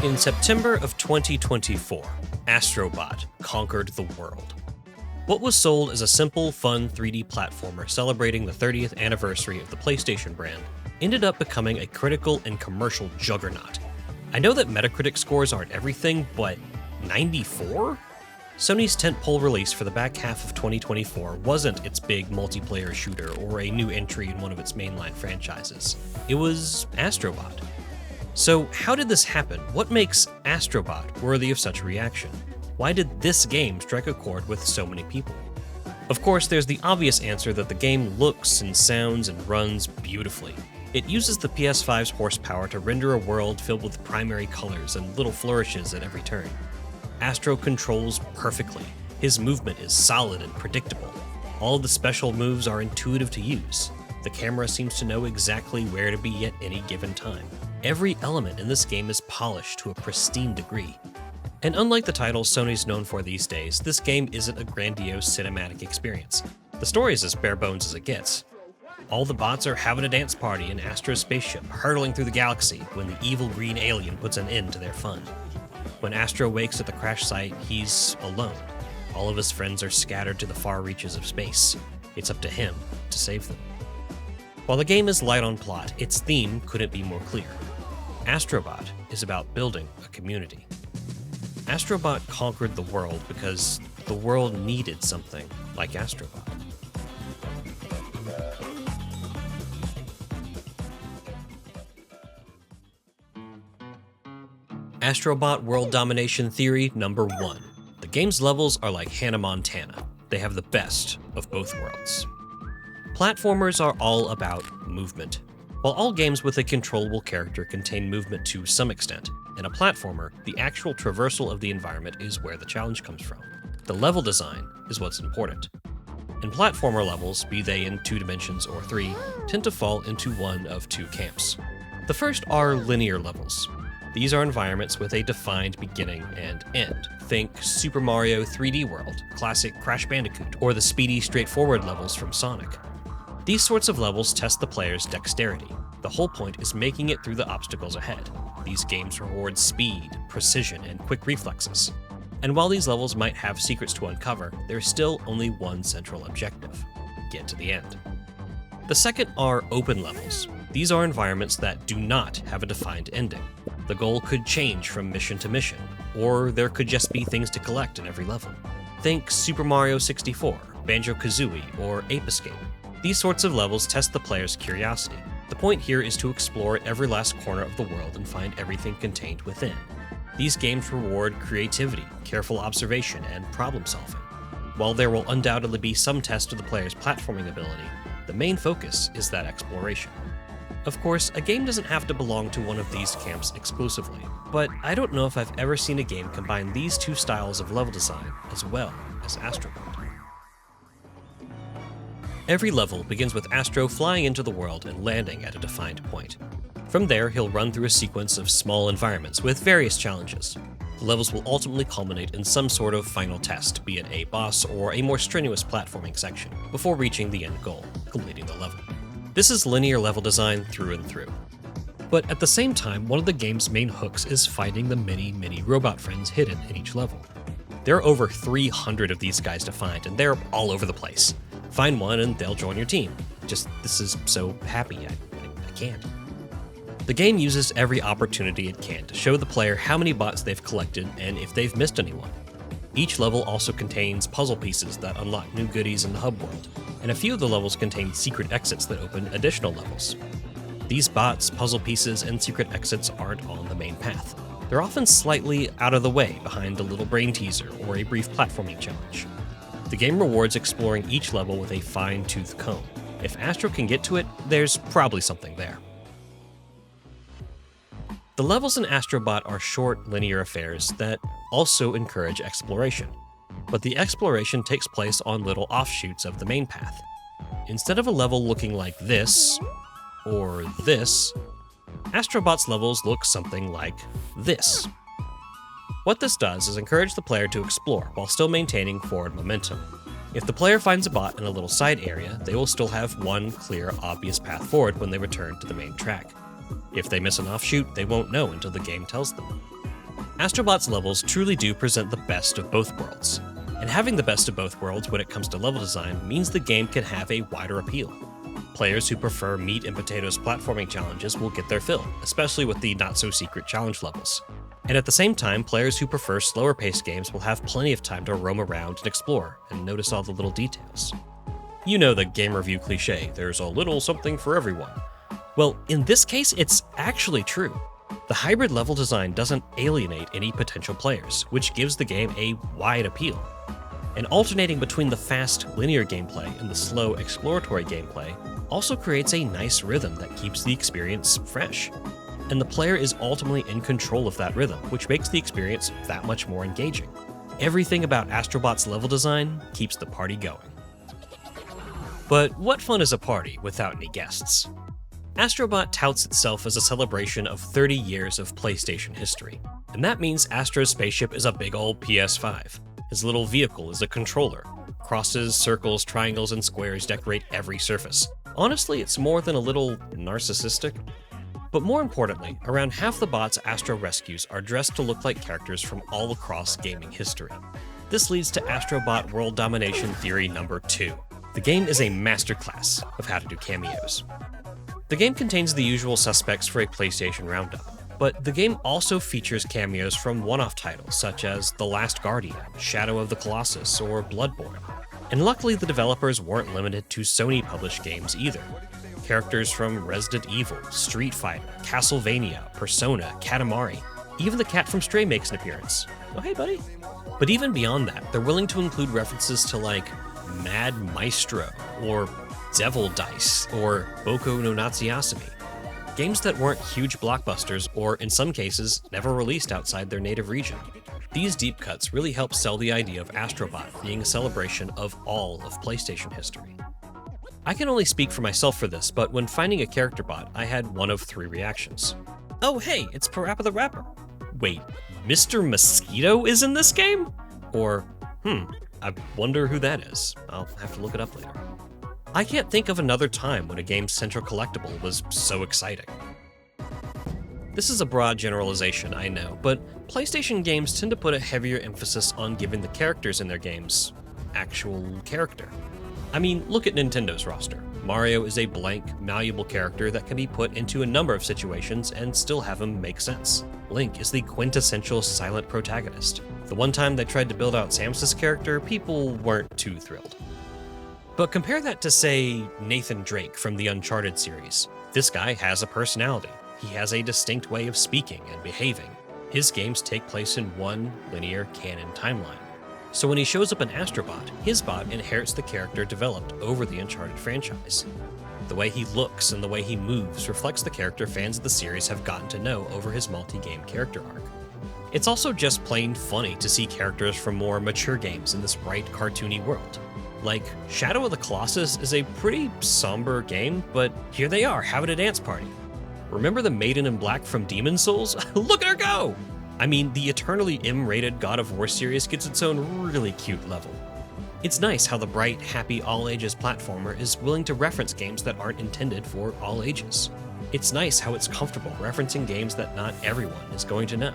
In September of 2024, Astro Bot conquered the world. What was sold as a simple, fun 3D platformer celebrating the 30th anniversary of the PlayStation brand ended up becoming a critical and commercial juggernaut. I know that Metacritic scores aren't everything, but 94? Sony's tentpole release for the back half of 2024 wasn't its big multiplayer shooter or a new entry in one of its mainline franchises. It was Astro Bot. So how did this happen? What makes Astro Bot worthy of such reaction? Why did this game strike a chord with so many people? Of course, there's the obvious answer that the game looks and sounds and runs beautifully. It uses the PS5's horsepower to render a world filled with primary colors and little flourishes at every turn. Astro controls perfectly. His movement is solid and predictable. All the special moves are intuitive to use. The camera seems to know exactly where to be at any given time. Every element in this game is polished to a pristine degree. And unlike the titles Sony's known for these days, this game isn't a grandiose cinematic experience. The story is as bare bones as it gets. All the bots are having a dance party in Astro's spaceship, hurtling through the galaxy when the evil green alien puts an end to their fun. When Astro wakes at the crash site, he's alone. All of his friends are scattered to the far reaches of space. It's up to him to save them. While the game is light on plot, its theme couldn't be more clear. Astro Bot is about building a community. Astro Bot conquered the world because the world needed something like Astro Bot. Astro Bot World Domination Theory number 1. The game's levels are like Hannah Montana. They have the best of both worlds. Platformers are all about movement. While all games with a controllable character contain movement to some extent, in a platformer, the actual traversal of the environment is where the challenge comes from. The level design is what's important. And platformer levels, be they in 2 dimensions or 3, tend to fall into one of 2 camps. The first are linear levels. These are environments with a defined beginning and end. Think Super Mario 3D World, classic Crash Bandicoot, or the speedy, straightforward levels from Sonic. These sorts of levels test the player's dexterity. The whole point is making it through the obstacles ahead. These games reward speed, precision, and quick reflexes. And while these levels might have secrets to uncover, there's still only one central objective: get to the end. The second are open levels. These are environments that do not have a defined ending. The goal could change from mission to mission, or there could just be things to collect in every level. Think Super Mario 64, Banjo-Kazooie, or Ape Escape. These sorts of levels test the player's curiosity. The point here is to explore every last corner of the world and find everything contained within. These games reward creativity, careful observation, and problem solving. While there will undoubtedly be some test of the player's platforming ability, the main focus is that exploration. Of course, a game doesn't have to belong to one of these camps exclusively, but I don't know if I've ever seen a game combine these 2 styles of level design as well as Astro Bot. Every level begins with Astro flying into the world and landing at a defined point. From there, he'll run through a sequence of small environments with various challenges. The levels will ultimately culminate in some sort of final test, be it a boss or a more strenuous platforming section, before reaching the end goal, completing the level. This is linear level design through and through. But at the same time, one of the game's main hooks is finding the many robot friends hidden in each level. There are over 300 of these guys to find, and they're all over the place. Find one and they'll join your team. This is so happy, I can't. The game uses every opportunity it can to show the player how many bots they've collected and if they've missed anyone. Each level also contains puzzle pieces that unlock new goodies in the hub world, and a few of the levels contain secret exits that open additional levels. These bots, puzzle pieces, and secret exits aren't on the main path. They're often slightly out of the way, behind a little brain teaser or a brief platforming challenge. The game rewards exploring each level with a fine-tooth comb. If Astro can get to it, there's probably something there. The levels in Astro Bot are short, linear affairs that also encourage exploration. But the exploration takes place on little offshoots of the main path. Instead of a level looking like this, or this, Astro Bot's levels look something like this. What this does is encourage the player to explore while still maintaining forward momentum. If the player finds a bot in a little side area, they will still have one clear, obvious path forward when they return to the main track. If they miss an offshoot, they won't know until the game tells them. Astro Bot's levels truly do present the best of both worlds. And having the best of both worlds when it comes to level design means the game can have a wider appeal. Players who prefer meat and potatoes platforming challenges will get their fill, especially with the not-so-secret challenge levels. And at the same time, players who prefer slower-paced games will have plenty of time to roam around and explore, and notice all the little details. You know the game review cliche, there's a little something for everyone. Well, in this case, it's actually true. The hybrid level design doesn't alienate any potential players, which gives the game a wide appeal. And alternating between the fast, linear gameplay and the slow, exploratory gameplay also creates a nice rhythm that keeps the experience fresh. And the player is ultimately in control of that rhythm, which makes the experience that much more engaging. Everything about Astro Bot's level design keeps the party going. But what fun is a party without any guests? Astro Bot touts itself as a celebration of 30 years of PlayStation history, and that means Astro's spaceship is a big old PS5. His little vehicle is a controller. Crosses, circles, triangles, and squares decorate every surface. Honestly, it's more than a little narcissistic. But more importantly, around half the bots Astro rescues are dressed to look like characters from all across gaming history. This leads to Astro Bot World Domination Theory number 2. The game is a masterclass of how to do cameos. The game contains the usual suspects for a PlayStation roundup, but the game also features cameos from one-off titles such as The Last Guardian, Shadow of the Colossus, or Bloodborne. And luckily the developers weren't limited to Sony-published games either. Characters from Resident Evil, Street Fighter, Castlevania, Persona, Katamari, even the cat from Stray makes an appearance. Oh hey buddy! But even beyond that, they're willing to include references to like Mad Maestro, or Devil Dice, or Boku no Natsuyasumi. Games that weren't huge blockbusters, or in some cases, never released outside their native region. These deep cuts really help sell the idea of Astro Bot being a celebration of all of PlayStation history. I can only speak for myself for this, but when finding a character bot, I had one of 3 reactions. Oh hey, it's Parappa the Rapper. Wait, Mr. Mosquito is in this game? Or, I wonder who that is. I'll have to look it up later. I can't think of another time when a game's central collectible was so exciting. This is a broad generalization, I know, but PlayStation games tend to put a heavier emphasis on giving the characters in their games actual character. I mean, look at Nintendo's roster. Mario is a blank, malleable character that can be put into a number of situations and still have him make sense. Link is the quintessential silent protagonist. The one time they tried to build out Samus's character, people weren't too thrilled. But compare that to, say, Nathan Drake from the Uncharted series. This guy has a personality. He has a distinct way of speaking and behaving. His games take place in one linear canon timeline. So when he shows up in Astro Bot, his bot inherits the character developed over the Uncharted franchise. The way he looks and the way he moves reflects the character fans of the series have gotten to know over his multi-game character arc. It's also just plain funny to see characters from more mature games in this bright, cartoony world. Like, Shadow of the Colossus is a pretty somber game, but here they are having a dance party. Remember the Maiden in Black from Demon's Souls? Look at her go! I mean, the eternally M-rated God of War series gets its own really cute level. It's nice how the bright, happy, all-ages platformer is willing to reference games that aren't intended for all ages. It's nice how it's comfortable referencing games that not everyone is going to know.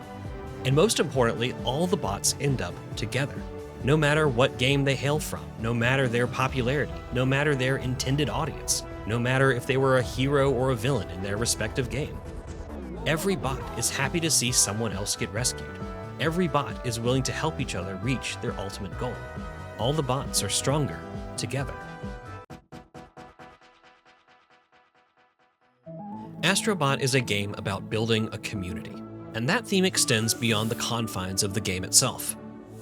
And most importantly, all the bots end up together. No matter what game they hail from, no matter their popularity, no matter their intended audience, no matter if they were a hero or a villain in their respective game. Every bot is happy to see someone else get rescued. Every bot is willing to help each other reach their ultimate goal. All the bots are stronger together. Astro Bot is a game about building a community, and that theme extends beyond the confines of the game itself.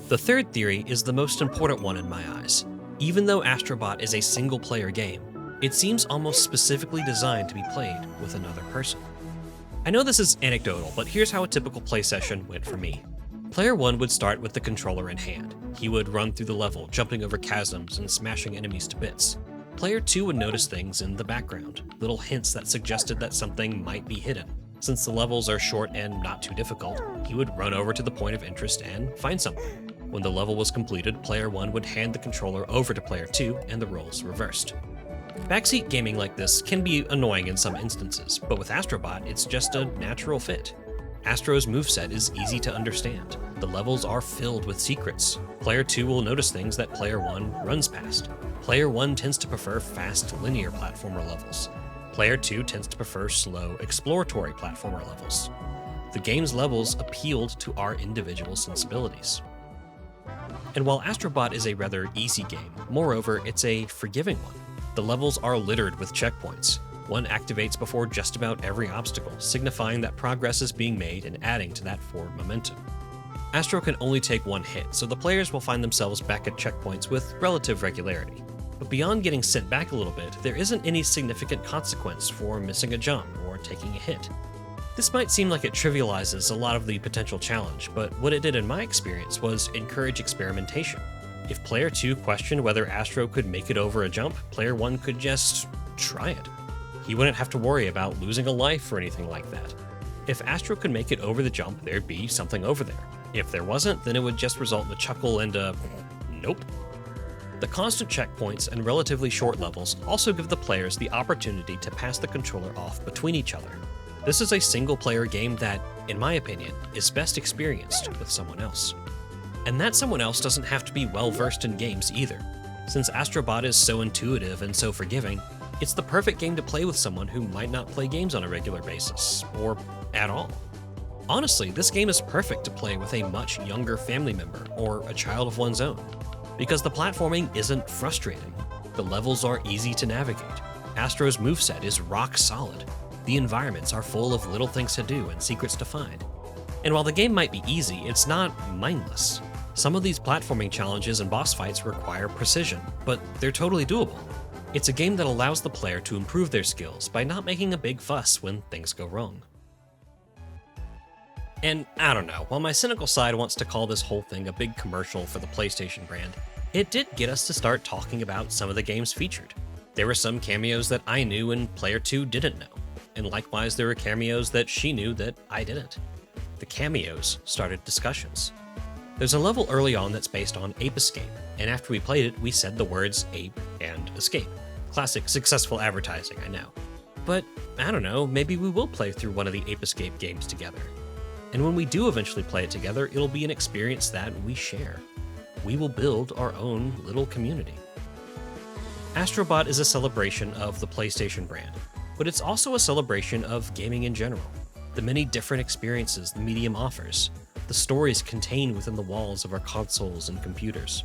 The third theory is the most important one in my eyes. Even though Astro Bot is a single-player game, it seems almost specifically designed to be played with another person. I know this is anecdotal, but here's how a typical play session went for me. Player 1 would start with the controller in hand. He would run through the level, jumping over chasms and smashing enemies to bits. Player 2 would notice things in the background, little hints that suggested that something might be hidden. Since the levels are short and not too difficult, he would run over to the point of interest and find something. When the level was completed, Player 1 would hand the controller over to Player 2 and the roles reversed. Backseat gaming like this can be annoying in some instances, but with Astro Bot, it's just a natural fit. Astro's moveset is easy to understand. The levels are filled with secrets. Player 2 will notice things that Player 1 runs past. Player 1 tends to prefer fast, linear platformer levels. Player 2 tends to prefer slow, exploratory platformer levels. The game's levels appealed to our individual sensibilities. And while Astro Bot is a rather easy game, moreover, it's a forgiving one. The levels are littered with checkpoints. One activates before just about every obstacle, signifying that progress is being made and adding to that forward momentum. Astro can only take one hit, so the players will find themselves back at checkpoints with relative regularity. But beyond getting sent back a little bit, there isn't any significant consequence for missing a jump or taking a hit. This might seem like it trivializes a lot of the potential challenge, but what it did in my experience was encourage experimentation. If Player 2 questioned whether Astro could make it over a jump, Player 1 could just try it. He wouldn't have to worry about losing a life or anything like that. If Astro could make it over the jump, there'd be something over there. If there wasn't, then it would just result in a chuckle and a nope. The constant checkpoints and relatively short levels also give the players the opportunity to pass the controller off between each other. This is a single-player game that, in my opinion, is best experienced with someone else. And that someone else doesn't have to be well-versed in games either. Since Astro Bot is so intuitive and so forgiving, it's the perfect game to play with someone who might not play games on a regular basis, or at all. Honestly, this game is perfect to play with a much younger family member or a child of one's own, because the platforming isn't frustrating. The levels are easy to navigate. Astro's moveset is rock solid. The environments are full of little things to do and secrets to find. And while the game might be easy, it's not mindless. Some of these platforming challenges and boss fights require precision, but they're totally doable. It's a game that allows the player to improve their skills by not making a big fuss when things go wrong. And I don't know, while my cynical side wants to call this whole thing a big commercial for the PlayStation brand, it did get us to start talking about some of the games featured. There were some cameos that I knew and Player 2 didn't know, and likewise there were cameos that she knew that I didn't. The cameos started discussions. There's a level early on that's based on Ape Escape, and after we played it, we said the words ape and escape. Classic successful advertising, I know. But, I don't know, maybe we will play through one of the Ape Escape games together. And when we do eventually play it together, it'll be an experience that we share. We will build our own little community. Astro Bot is a celebration of the PlayStation brand, but it's also a celebration of gaming in general. The many different experiences the medium offers, the stories contained within the walls of our consoles and computers.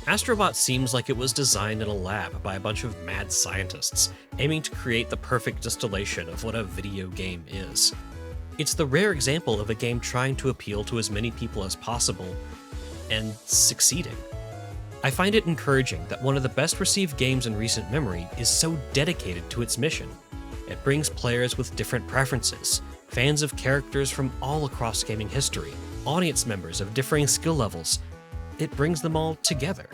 Astro Bot seems like it was designed in a lab by a bunch of mad scientists, aiming to create the perfect distillation of what a video game is. It's the rare example of a game trying to appeal to as many people as possible, and succeeding. I find it encouraging that one of the best received games in recent memory is so dedicated to its mission. It brings players with different preferences, fans of characters from all across gaming history, audience members of differing skill levels. It brings them all together.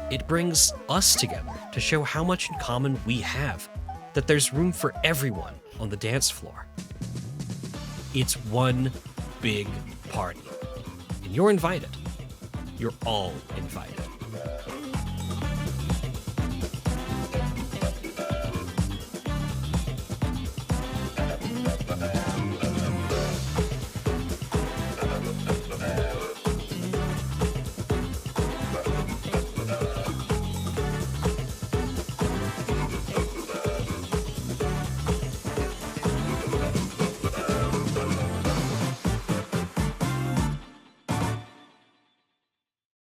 It brings us together to show how much in common we have, that there's room for everyone on the dance floor. It's one big party, and you're invited. You're all invited.